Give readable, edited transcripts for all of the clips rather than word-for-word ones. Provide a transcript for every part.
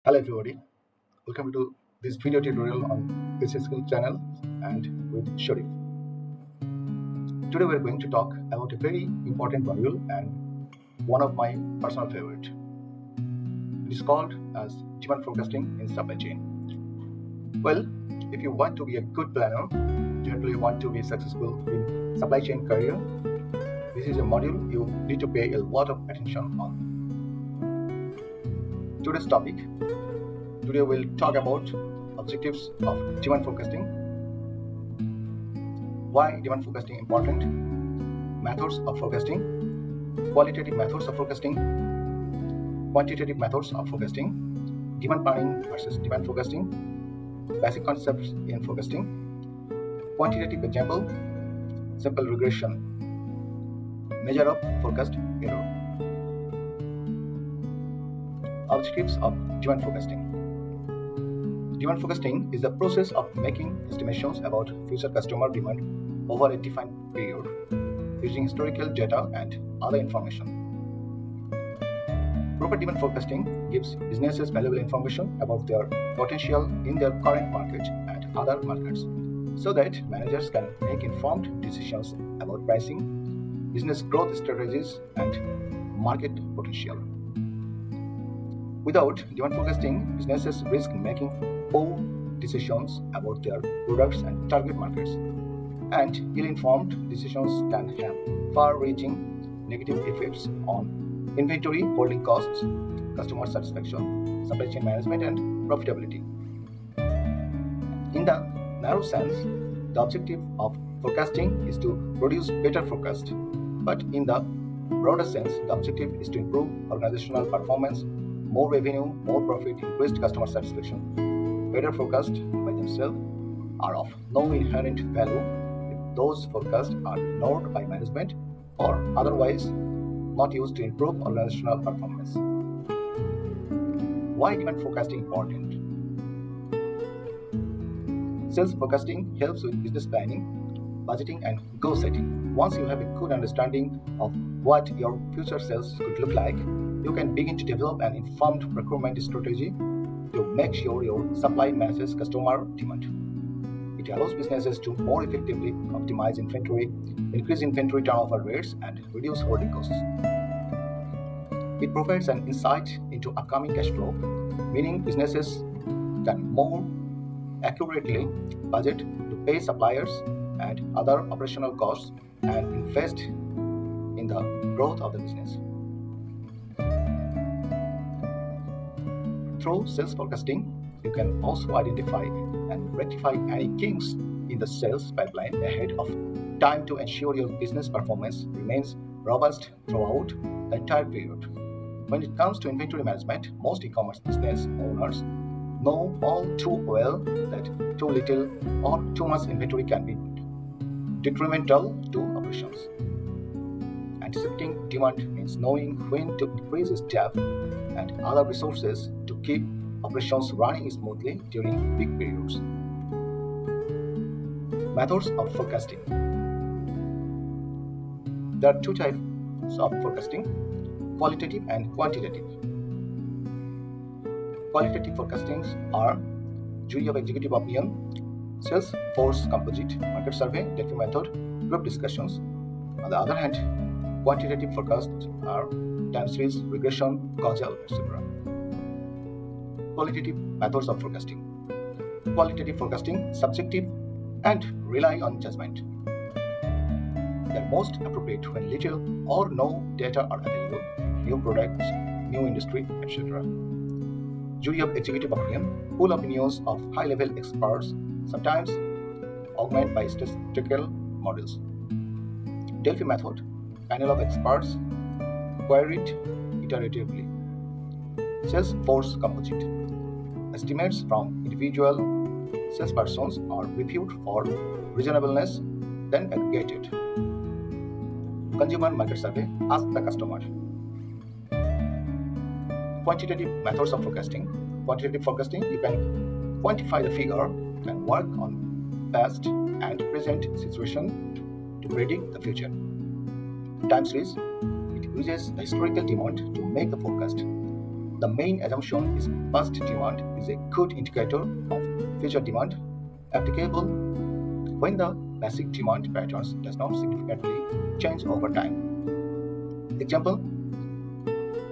Hello everybody, welcome to this video tutorial on Business School channel and with Sharif. Today we are going to talk about a very important module and one of my personal favorite. It is called as demand forecasting in supply chain. Well, if you want to be a good planner, generally want to be successful in supply chain career, this is a module you need to pay a lot of attention on. Today's topic. Today we'll talk about objectives of demand forecasting, why demand forecasting important, methods of forecasting, qualitative methods of forecasting, quantitative methods of forecasting, demand planning versus demand forecasting, basic concepts in forecasting, quantitative example, simple regression, measure of forecast error. Objectives of demand forecasting. Demand forecasting is the process of making estimations about future customer demand over a defined period using historical data and other information. Proper demand forecasting gives businesses valuable information about their potential in their current market and other markets so that managers can make informed decisions about pricing, business growth strategies, and market potential. Without demand forecasting, businesses risk making poor decisions about their products and target markets, and ill-informed decisions can have far-reaching negative effects on inventory holding costs, customer satisfaction, supply chain management, and profitability. In the narrow sense, the objective of forecasting is to produce better forecast, but in the broader sense, the objective is to improve organizational performance, more revenue, more profit, increased customer satisfaction. Better forecasts by themselves are of no inherent value if those forecasts are ignored by management or otherwise not used to improve organizational performance. Why demand forecasting important? Sales forecasting helps with business planning, budgeting, and goal setting. Once you have a good understanding of what your future sales could look like, you can begin to develop an informed procurement strategy to make sure your supply matches customer demand. It allows businesses to more effectively optimize inventory, increase inventory turnover rates, and reduce holding costs. It provides an insight into upcoming cash flow, meaning businesses can more accurately budget to pay suppliers and other operational costs and invest in the growth of the business. Through sales forecasting, you can also identify and rectify any kinks in the sales pipeline ahead of time to ensure your business performance remains robust throughout the entire period. When it comes to inventory management, most e-commerce business owners know all too well that too little or too much inventory can be detrimental to operations. Anticipating demand means knowing when to increase staff and other resources to keep operations running smoothly during peak periods. Methods of forecasting. There are two types of forecasting, qualitative and quantitative. Qualitative forecastings are jury of executive opinion, sales force composite, market survey, Delphi method, group discussions. On the other hand, quantitative forecasts are time series, regression, causal, etc. Qualitative methods of forecasting. Qualitative forecasting, subjective and rely on judgment. They are most appropriate when little or no data are available, new products, new industry, etc. Jury of executive opinion, pool opinions of high-level experts, sometimes augmented by statistical models. Delphi method, panel of experts, queried iteratively. Sales force composite. Estimates from individual salespersons are reviewed for reasonableness, then aggregated. Consumer market survey, ask the customer. Quantitative methods of forecasting. Quantitative forecasting, you can quantify the figure and work on past and present situation to predict the future. Time series, it uses the historical demand to make the forecast. The main assumption is past demand is a good indicator of future demand, applicable when the basic demand patterns does not significantly change over time. Example: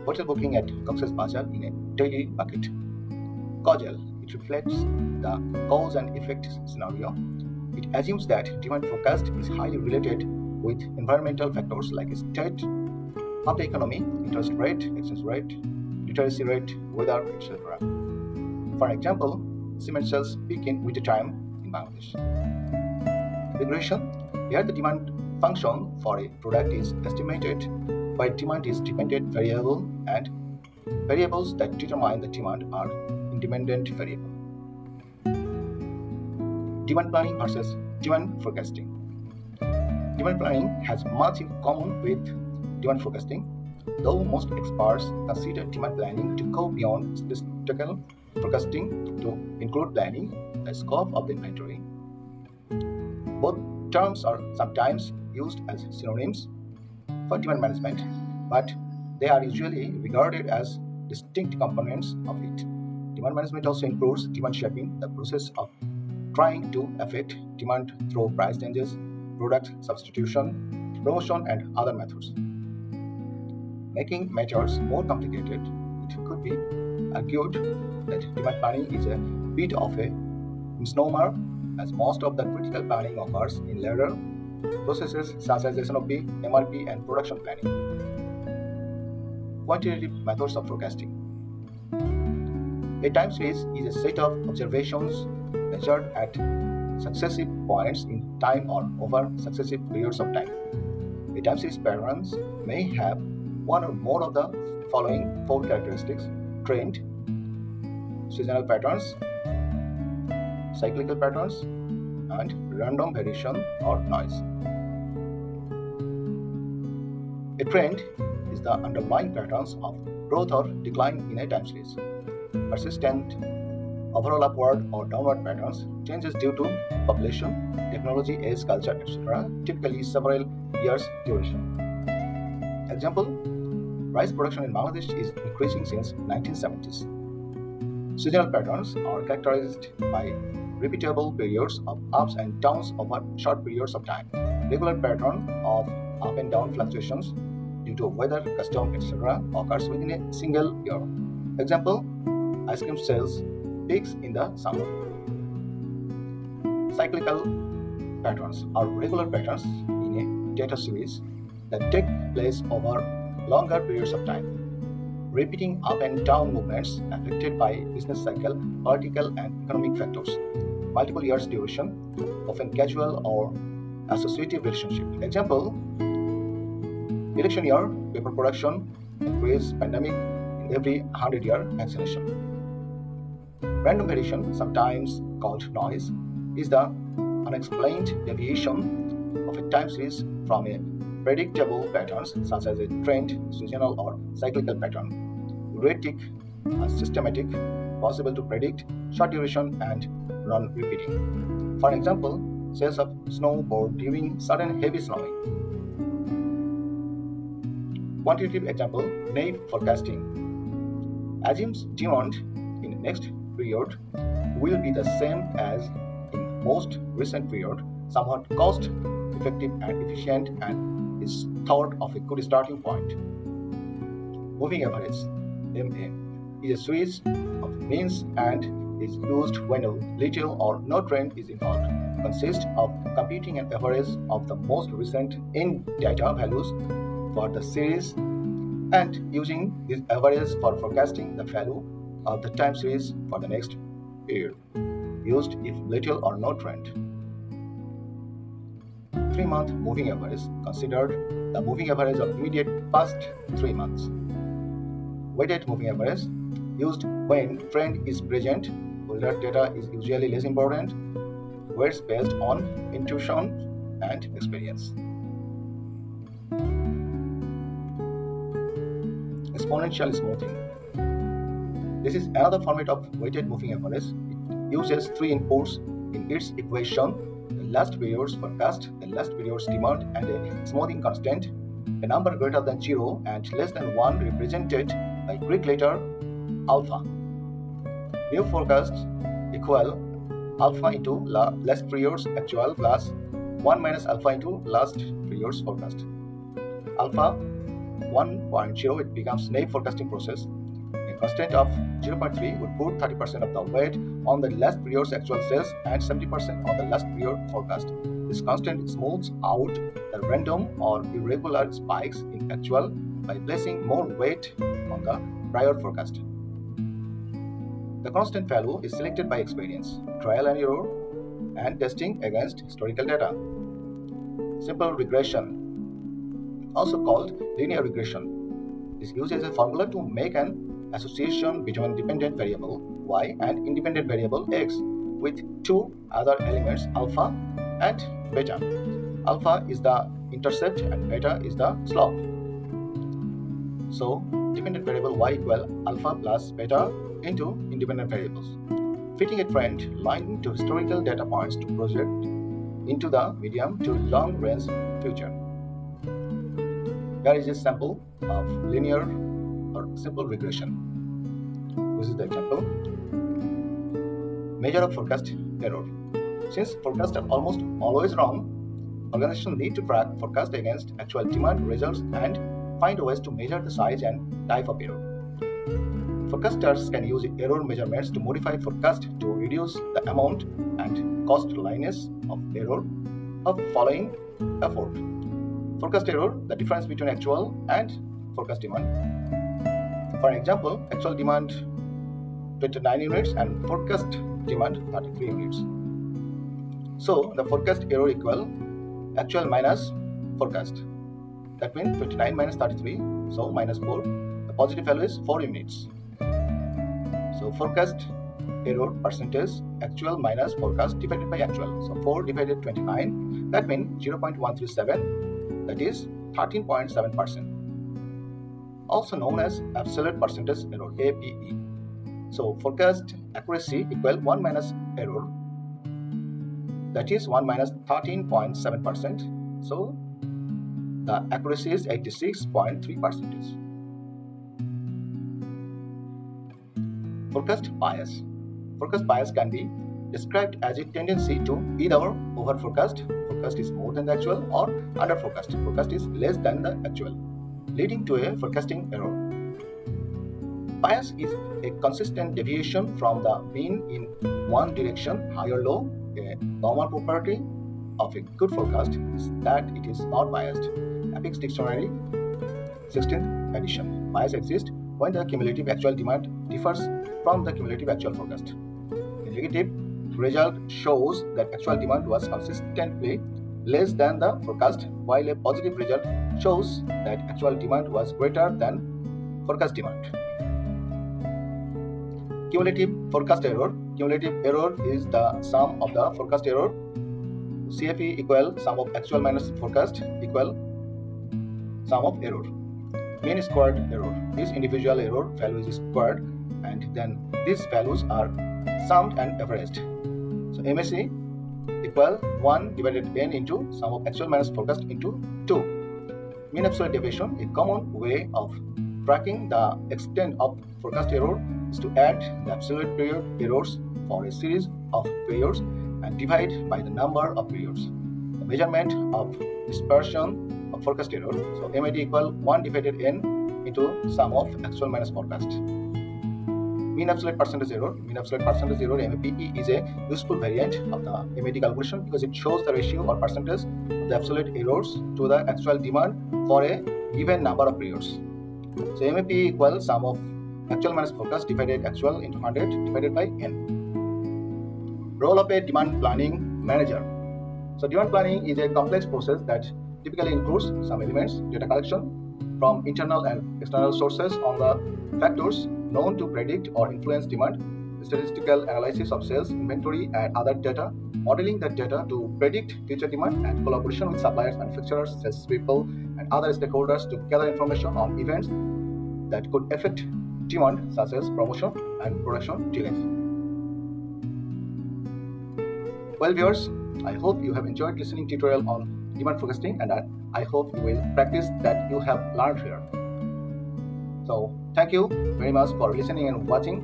hotel booking at Cox's Bazar in a daily bucket. Causal: it reflects the cause and effect scenario. It assumes that demand forecast is highly related with environmental factors like state of the economy, interest rate, exchange rate, literacy rate, weather, etc. For example, cement sales peak in winter time in Bangladesh. Regression: here the demand function for a product is estimated by demand is dependent variable, and variables that determine the demand are independent variable. Demand planning versus demand forecasting. Demand planning has much in common with demand forecasting, though most experts consider demand planning to go beyond statistical forecasting to include planning the scope of the inventory. Both terms are sometimes used as synonyms for demand management, but they are usually regarded as distinct components of it. Demand management also includes demand shaping, the process of trying to affect demand through price changes, product substitution, promotion, and other methods. Making matters more complicated, it could be argued that demand planning is a bit of a misnomer, as most of the critical planning occurs in later processes such as SNOP, MRP, and production planning. Quantitative methods of forecasting. A time series is a set of observations measured at successive points in time or over successive periods of time. A time series patterns may have one or more of the following four characteristics: trend, seasonal patterns, cyclical patterns, and random variation or noise. A trend is the underlying patterns of growth or decline in a time series. Persistent overall upward or downward patterns, changes due to population, technology, age, culture, etc., typically several years duration. Example: rice production in Bangladesh is increasing since 1970s. Seasonal patterns are characterized by repeatable periods of ups and downs over short periods of time. Regular pattern of up and down fluctuations due to weather, custom, etc. occurs within a single year. Example: ice cream sales peaks in the summer. Cyclical patterns are regular patterns in a data series that take place over longer periods of time, repeating up and down movements affected by business cycle, political, and economic factors. Multiple years duration, often casual or associative relationship. Example: election year, paper production increase, pandemic in every 100-year vaccination. Random variation, sometimes called noise, is the unexplained deviation of a time series from a predictable patterns such as a trend, seasonal, or cyclical pattern. Erratic, unsystematic, possible to predict, short duration, and non-repeating. For example, sales of snowboard during sudden heavy snowing. Quantitative example: NAIP forecasting assumes demand in next period will be the same as in most recent period, somewhat cost effective and efficient, and is thought of a good starting point. Moving average (MA) is a series of means and is used when a little or no trend is involved. Consists of computing an average of the most recent in data values for the series and using this average for forecasting the value of the time series for the next period, used if little or no trend. 3-month moving average considered the moving average of immediate past 3 months. Weighted moving average used when trend is present, older data is usually less important, weights based on intuition and experience. Exponential smoothing. This is another format of weighted moving average. It uses 3 inputs in its equation: the last period's forecast, the last period's demand, and a smoothing constant. A number greater than 0 and less than 1 represented by Greek letter alpha. New forecast equal alpha into last period's actual plus 1 minus alpha into last period's forecast. Alpha 1.0, it becomes naive forecasting process. A constant of 0.3 would put 30% of the weight on the last period's actual sales and 70% on the last period forecast. This constant smooths out the random or irregular spikes in actual by placing more weight on the prior forecast. The constant value is selected by experience, trial and error, and testing against historical data. Simple regression, also called linear regression, is used as a formula to make an association between dependent variable y and independent variable x with two other elements alpha and beta. Alpha is the intercept and beta is the slope. So, dependent variable y equal alpha plus beta into independent variables, fitting a trend line to historical data points to project into the medium to long range future. Here is a sample of linear or simple regression. This is the example. Measure of forecast error. Since forecasts are almost always wrong, organizations need to track forecast against actual demand results and find ways to measure the size and type of error. Forecasters can use error measurements to modify forecast to reduce the amount and cost lineage of error of following effort. Forecast error, the difference between actual and forecast demand. For example, actual demand 29 units and forecast demand 33 units. So the forecast error equal actual minus forecast. That means 29 minus 33, so minus 4. The positive value is 4 units. So forecast error percentage actual minus forecast divided by actual. So 4 divided 29, that means 0.137, that is 13.7%. Also known as absolute percentage error, APE. So forecast accuracy equal 1 minus error, that is 1 minus 13.7%. So the accuracy is 86.3%. Forecast bias. Forecast bias can be described as a tendency to either over forecast is more than the actual, or under forecast is less than the actual, leading to a forecasting error. Bias is a consistent deviation from the mean in one direction, high or low. A normal property of a good forecast is that it is not biased. Apex Dictionary, 16th edition. Bias exists when the cumulative actual demand differs from the cumulative actual forecast. A negative result shows that actual demand was consistently less than the forecast, while a positive result shows that actual demand was greater than forecast demand. Cumulative forecast error. Cumulative error is the sum of the forecast error. CFE equal sum of actual minus forecast equal sum of error. Mean squared error. This individual error value is squared, and then these values are summed and averaged. So MSE equal 1 divided n into sum of actual minus forecast into 2. Mean absolute deviation, a common way of tracking the extent of forecast error, is to add the absolute period errors for a series of periods and divide by the number of periods. The measurement of dispersion of forecast error. So MAD equal 1 divided n into sum of actual minus forecast. Mean absolute percentage error. Mean absolute percentage error, MAPE, is a useful variant of the MAD calculation because it shows the ratio or percentage of the absolute errors to the actual demand for a given number of periods. So MAPE equals sum of actual minus forecast divided actual into 100 divided by n. Role of a demand planning manager. So demand planning is a complex process that typically includes some elements: data collection from internal and external sources on the factors known to predict or influence demand, statistical analysis of sales, inventory, and other data, modeling that data to predict future demand, and collaboration with suppliers, manufacturers, salespeople, and other stakeholders to gather information on events that could affect demand, such as promotion and production delays. Well, viewers, I hope you have enjoyed listening tutorial on demand forecasting, and I hope you will practice that you have learned here. So Thank you very much for listening and watching,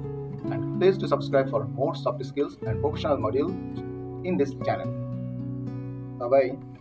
and please to subscribe for more soft skills and professional modules in this channel. Bye bye.